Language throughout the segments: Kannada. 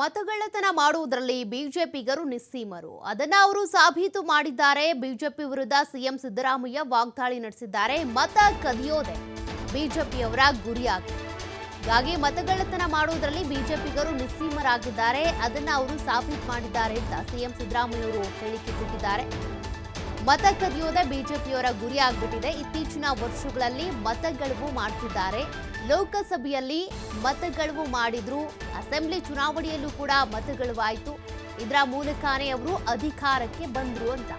ಮತಗಳ್ಳತನ ಮಾಡುವುದರಲ್ಲಿ ಬಿಜೆಪಿಗರು ನಿಸ್ಸೀಮರು. ಅದನ್ನ ಅವರು ಸಾಬೀತು ಮಾಡಿದ್ದಾರೆ. ಬಿಜೆಪಿ ವಿರುದ್ಧ ಸಿಎಂ ಸಿದ್ದರಾಮಯ್ಯ ವಾಗ್ದಾಳಿ ನಡೆಸಿದ್ದಾರೆ. ಮತ ಕದಿಯೋದೆ ಬಿಜೆಪಿಯವರ ಗುರಿಯಾಗಿದೆ. ಹಾಗಾಗಿ ಮತಗಳ್ಳತನ ಮಾಡುವುದರಲ್ಲಿ ಬಿಜೆಪಿಗರು ನಿಸ್ಸೀಮರಾಗಿದ್ದಾರೆ. ಅದನ್ನ ಅವರು ಸಾಬೀತು ಮಾಡಿದ್ದಾರೆ ಅಂತ ಸಿಎಂ ಸಿದ್ದರಾಮಯ್ಯ ಅವರು ಹೇಳಿಕೆ ಕೊಟ್ಟಿದ್ದಾರೆ. ಮತ ಕದಿಯೋದೆ ಬಿಜೆಪಿಯವರ ಗುರಿ ಆಗ್ಬಿಟ್ಟಿದೆ. ಇತ್ತೀಚಿನ ವರ್ಷಗಳಲ್ಲಿ ಮತಗಳವು ಮಾಡ್ತಿದ್ದಾರೆ. ಲೋಕಸಭೆಯಲ್ಲಿ ಮತಗಳವು ಮಾಡಿದ್ರು, ಅಸೆಂಬ್ಲಿ ಚುನಾವಣೆಯಲ್ಲೂ ಕೂಡ ಮತಗಳವಾಯಿತು. ಇದರ ಮೂಲಕನೇ ಅವರು ಅಧಿಕಾರಕ್ಕೆ ಬಂದ್ರು ಅಂತ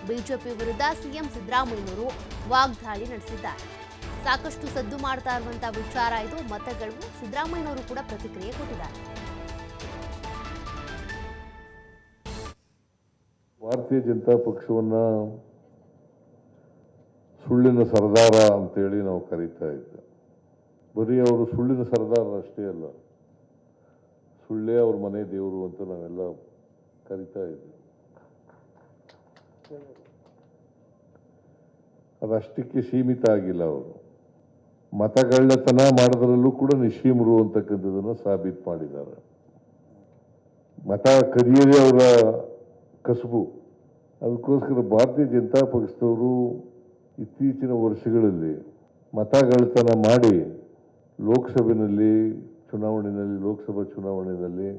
ಬಿಜೆಪಿ ವಿರುದ್ಧ ಸಿಎಂ ಸಿದ್ದರಾಮಯ್ಯನವರು ವಾಗ್ದಾಳಿ ನಡೆಸಿದ್ದಾರೆ. ಸಾಕಷ್ಟು ಸದ್ದು ಮಾಡ್ತಾ ಇರುವಂತಹ ವಿಚಾರ ಇದು. ಮತಗಳವು ಸಿದ್ದರಾಮಯ್ಯನವರು ಕೂಡ ಪ್ರತಿಕ್ರಿಯೆ ಕೊಟ್ಟಿದ್ದಾರೆ. ಭಾರತೀಯ ಜನತಾ ಪಕ್ಷವನ್ನ ಸುಳ್ಳಿನ ಸರ್ದಾರ ಅಂತೇಳಿ ನಾವು ಕರೀತಾ ಇದ್ದೆ. ಬರೀ ಅವರು ಸುಳ್ಳಿನ ಸರ್ದಾರ ಅಷ್ಟೇ ಅಲ್ಲ, ಸುಳ್ಳೇ ಅವ್ರ ಮನೆ ದೇವರು ಅಂತ ನಾವೆಲ್ಲ ಕರೀತಾ ಇದ್ವಿ. ಅದಷ್ಟಕ್ಕೆ ಸೀಮಿತ ಆಗಿಲ್ಲ. ಅವರು ಮತಗಳ್ಳತನ ಮಾಡೋದ್ರಲ್ಲೂ ಕೂಡ ನಿಸ್ಸೀಮರು ಅಂತಕ್ಕಂಥದ್ದನ್ನು ಸಾಬೀತು ಮಾಡಿದ್ದಾರೆ. ಮತ ಕದಿಯದೇ ಅವರ ಕಸುಬು. ಅದಕ್ಕೋಸ್ಕರ ಭಾರತೀಯ ಜನತಾ ಪಕ್ಷದವರು ಇತ್ತೀಚಿನ ವರ್ಷಗಳಲ್ಲಿ ಮತಗಳ್ಳತನ ಮಾಡಿ ಲೋಕಸಭಾ ಚುನಾವಣೆಯಲ್ಲಿ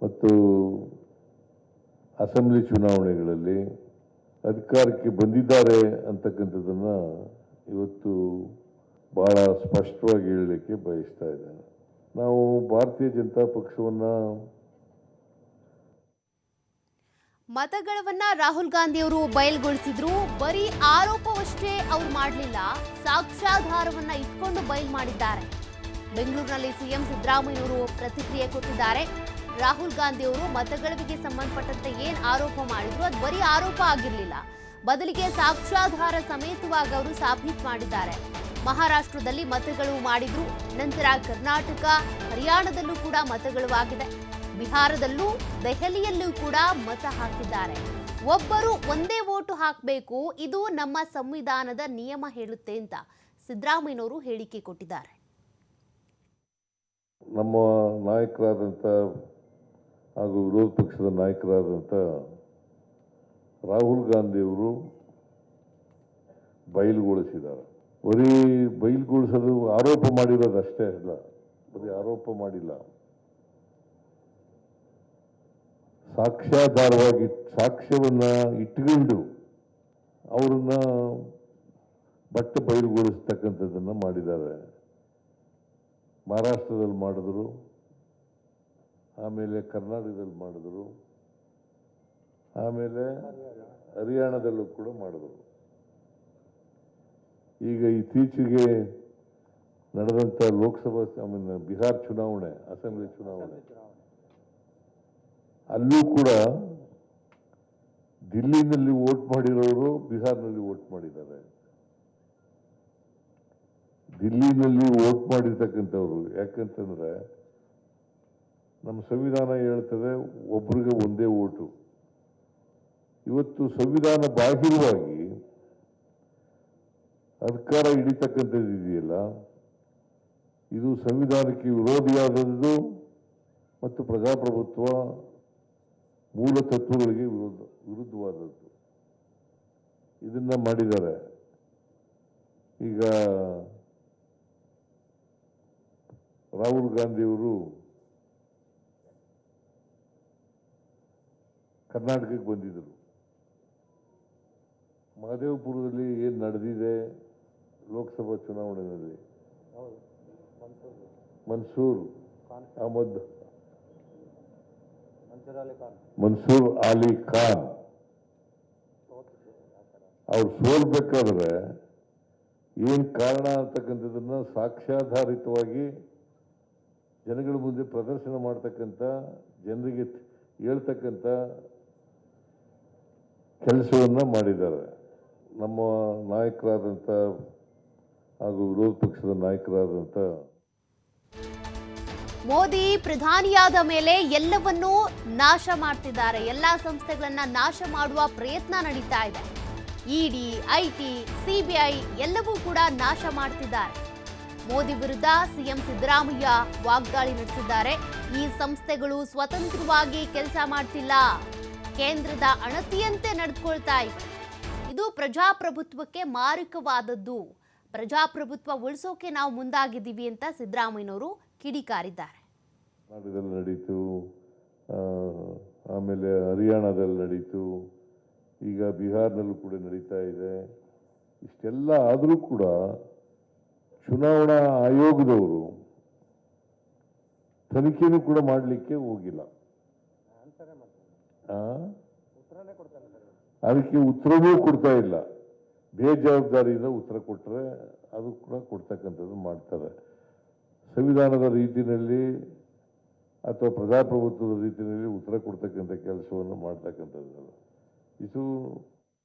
ಮತ್ತು ಅಸೆಂಬ್ಲಿ ಚುನಾವಣೆಗಳಲ್ಲಿ ಅಧಿಕಾರಕ್ಕೆ ಬಂದಿದ್ದಾರೆ ಅಂತಕ್ಕಂಥದ್ದನ್ನು ಇವತ್ತು ಬಹಳ ಸ್ಪಷ್ಟವಾಗಿ ಹೇಳಲಿಕ್ಕೆ ಬಯಸ್ತಾ ಇದ್ದೇನೆ. ನಾವು ಭಾರತೀಯ ಜನತಾ ಪಕ್ಷವನ್ನು ಮತಗಳವನ್ನ ರಾಹುಲ್ ಗಾಂಧಿ ಅವರು ಬಯಲ್ಗೊಳಿಸಿದ್ರು. ಬರೀ ಆರೋಪವಷ್ಟೇ ಅವ್ರು ಮಾಡಲಿಲ್ಲ, ಸಾಕ್ಷ್ಯಾಧಾರವನ್ನ ಇಟ್ಕೊಂಡು ಬಯಲ್ ಮಾಡಿದ್ದಾರೆ. ಬೆಂಗಳೂರಿನಲ್ಲಿ ಸಿಎಂ ಸಿದ್ದರಾಮಯ್ಯನವರು ಪ್ರತಿಕ್ರಿಯೆ ಕೊಟ್ಟಿದ್ದಾರೆ. ರಾಹುಲ್ ಗಾಂಧಿ ಅವರು ಮತಗಳವಿಗೆ ಸಂಬಂಧಪಟ್ಟಂತೆ ಏನ್ ಆರೋಪ ಮಾಡಿದ್ರು ಅದು ಬರೀ ಆರೋಪ ಆಗಿರಲಿಲ್ಲ, ಬದಲಿಗೆ ಸಾಕ್ಷ್ಯಾಧಾರ ಸಮೇತವಾಗಿ ಅವರು ಸಾಬೀತು ಮಾಡಿದ್ದಾರೆ. ಮಹಾರಾಷ್ಟ್ರದಲ್ಲಿ ಮತಗಳು ಮಾಡಿದ್ರು, ನಂತರ ಕರ್ನಾಟಕ, ಹರಿಯಾಣದಲ್ಲೂ ಕೂಡ ಮತಗಳವಾಗಿದೆ. ಬಿಹಾರದಲ್ಲೂ ದೆಹಲಿಯಲ್ಲೂ ಕೂಡ ಮತ ಹಾಕಿದ್ದಾರೆ. ಒಬ್ಬರು ಒಂದೇ ವೋಟು ಹಾಕಬೇಕು, ಇದು ನಮ್ಮ ಸಂವಿಧಾನದ ನಿಯಮ ಹೇಳುತ್ತೆ ಅಂತ ಸಿದ್ದರಾಮಯ್ಯನವರು ಹೇಳಿಕೆ ಕೊಟ್ಟಿದ್ದಾರೆ. ನಮ್ಮ ನಾಯಕರಾದಂಥ ಹಾಗೂ ವಿರೋಧ ಪಕ್ಷದ ನಾಯಕರಾದಂಥ ರಾಹುಲ್ ಗಾಂಧಿಯವರು ಬಯಲುಗೊಳಿಸಿದ್ದಾರೆ. ಬರೀ ಬಯಲುಗೊಳಿಸೋದು ಆರೋಪ ಮಾಡಿರೋದು ಅಷ್ಟೇ ಅಲ್ಲ, ಬರೀ ಆರೋಪ ಮಾಡಿಲ್ಲ, ಸಾಕ್ಷ್ಯಾಧಾರವಾಗಿ ಸಾಕ್ಷ್ಯವನ್ನ ಇಟ್ಕೊಂಡು ಅವರನ್ನ ಬಯಲುಗೊಳಿಸ್ತಕ್ಕಂಥದ್ದನ್ನು ಮಾಡಿದ್ದಾರೆ. ಮಹಾರಾಷ್ಟ್ರದಲ್ಲಿ ಮಾಡಿದ್ರು, ಆಮೇಲೆ ಕರ್ನಾಟಕದಲ್ಲಿ ಮಾಡಿದ್ರು, ಆಮೇಲೆ ಹರಿಯಾಣದಲ್ಲೂ ಕೂಡ ಮಾಡಿದ್ರು. ಈಗ ಇತ್ತೀಚೆಗೆ ನಡೆದಂಥ ಬಿಹಾರ್ ಚುನಾವಣೆ, ಅಸೆಂಬ್ಲಿ ಚುನಾವಣೆ, ಅಲ್ಲೂ ಕೂಡ ದಿಲ್ಲಿನಲ್ಲಿ ವೋಟ್ ಮಾಡಿರೋರು ಬಿಹಾರ್ನಲ್ಲಿ ವೋಟ್ ಮಾಡಿದ್ದಾರೆ. ದಿಲ್ಲಿನಲ್ಲಿ ವೋಟ್ ಮಾಡಿರ್ತಕ್ಕಂಥವ್ರು, ಯಾಕಂತಂದ್ರೆ ನಮ್ಮ ಸಂವಿಧಾನ ಹೇಳ್ತದೆ ಒಬ್ರಿಗೆ ಒಂದೇ ವೋಟು. ಇವತ್ತು ಸಂವಿಧಾನ ಬಾಹಿರವಾಗಿ ಅಧಿಕಾರ ಹಿಡಿತಕ್ಕಂಥದ್ದು ಇದೆಯಲ್ಲ, ಇದು ಸಂವಿಧಾನಕ್ಕೆ ವಿರೋಧಿಯಾದದ್ದು ಮತ್ತು ಪ್ರಜಾಪ್ರಭುತ್ವ ಮೂಲ ತತ್ವಗಳಿಗೆ ವಿರುದ್ಧವಾದದ್ದು. ಇದನ್ನ ಮಾಡಿದ್ದಾರೆ. ಈಗ ರಾಹುಲ್ ಗಾಂಧಿಯವರು ಕರ್ನಾಟಕಕ್ಕೆ ಬಂದಿದ್ದರು. ಮಹದೇವಪುರದಲ್ಲಿ ಏನು ನಡೆದಿದೆ ಲೋಕಸಭಾ ಚುನಾವಣೆಯಲ್ಲಿ, ಮನ್ಸೂರ್ ಅಲಿ ಖಾನ್ ಅವ್ರು ಸೋಲ್ಬೇಕಾದ್ರೆ ಏನ್ ಕಾರಣ ಅಂತಕ್ಕಂಥದನ್ನ ಸಾಕ್ಷ್ಯಾಧಾರಿತವಾಗಿ ಜನಗಳ ಮುಂದೆ ಪ್ರದರ್ಶನ ಮಾಡ್ತಕ್ಕಂಥ, ಜನರಿಗೆ ಹೇಳ್ತಕ್ಕಂಥ ಕೆಲಸವನ್ನ ಮಾಡಿದ್ದಾರೆ. ನಮ್ಮ ನಾಯಕರಾದಂಥ ಹಾಗೂ ವಿರೋಧ ಪಕ್ಷದ ನಾಯಕರಾದಂಥ ಮೋದಿ ಪ್ರಧಾನಿಯಾದ ಮೇಲೆ ಎಲ್ಲವನ್ನೂ ನಾಶ ಮಾಡ್ತಿದ್ದಾರೆ. ಎಲ್ಲಾ ಸಂಸ್ಥೆಗಳನ್ನ ನಾಶ ಮಾಡುವ ಪ್ರಯತ್ನ ನಡೀತಾ ಇದೆ. ಇಡಿ, ಐಟಿ, ಸಿಬಿಐ ಎಲ್ಲವೂ ಕೂಡ ನಾಶ ಮಾಡ್ತಿದ್ದಾರೆ. ಮೋದಿ ವಿರುದ್ಧ ಸಿಎಂ ಸಿದ್ದರಾಮಯ್ಯ ವಾಗ್ದಾಳಿ ನಡೆಸಿದ್ದಾರೆ. ಈ ಸಂಸ್ಥೆಗಳು ಸ್ವತಂತ್ರವಾಗಿ ಕೆಲಸ ಮಾಡ್ತಿಲ್ಲ, ಕೇಂದ್ರದ ಅಣತಿಯಂತೆ ನಡೆದುಕೊಳ್ತಾ ಇವೆ. ಇದು ಪ್ರಜಾಪ್ರಭುತ್ವಕ್ಕೆ ಮಾರಕವಾದದ್ದು. ಪ್ರಜಾಪ್ರಭುತ್ವ ಉಳಿಸೋಕೆ ನಾವು ಮುಂದಾಗಿದ್ದೀವಿ ಅಂತ ಸಿದ್ದರಾಮಯ್ಯನವರು ಕಿಡಿಕಾರಿದ್ದಾರೆ. ಕರ್ನಾಟಕದಲ್ಲಿ ನಡೀತು, ಆಮೇಲೆ ಹರಿಯಾಣದಲ್ಲಿ ನಡೀತು, ಈಗ ಬಿಹಾರ್ನಲ್ಲೂ ಕೂಡ ನಡೀತಾ ಇದೆ. ಇಷ್ಟೆಲ್ಲ ಆದರೂ ಕೂಡ ಚುನಾವಣಾ ಆಯೋಗದವರು ತನಿಖೆನೂ ಕೂಡ ಮಾಡಲಿಕ್ಕೆ ಹೋಗಿಲ್ಲ. ಅದಕ್ಕೆ ಉತ್ತರವೂ ಕೊಡ್ತಾ ಇಲ್ಲ. ಬೇಜವಾಬ್ದಾರಿಯಿಂದ ಉತ್ತರ ಕೊಟ್ಟರೆ ಅದು ಕೂಡ ಕೊಡ್ತಕ್ಕಂಥದ್ದು ಮಾಡ್ತಾರೆ. ಸಂವಿಧಾನದ ರೀತಿಯಲ್ಲಿ ಅಥವಾ ಪ್ರಜಾಪ್ರಭುತ್ವದ ರೀತಿಯಲ್ಲಿ ಉತ್ತರ ಕೊಡ್ತಕ್ಕಂಥ ಕೆಲಸವನ್ನು ಮಾಡ್ತಕ್ಕಂಥದ್ದು ಇದು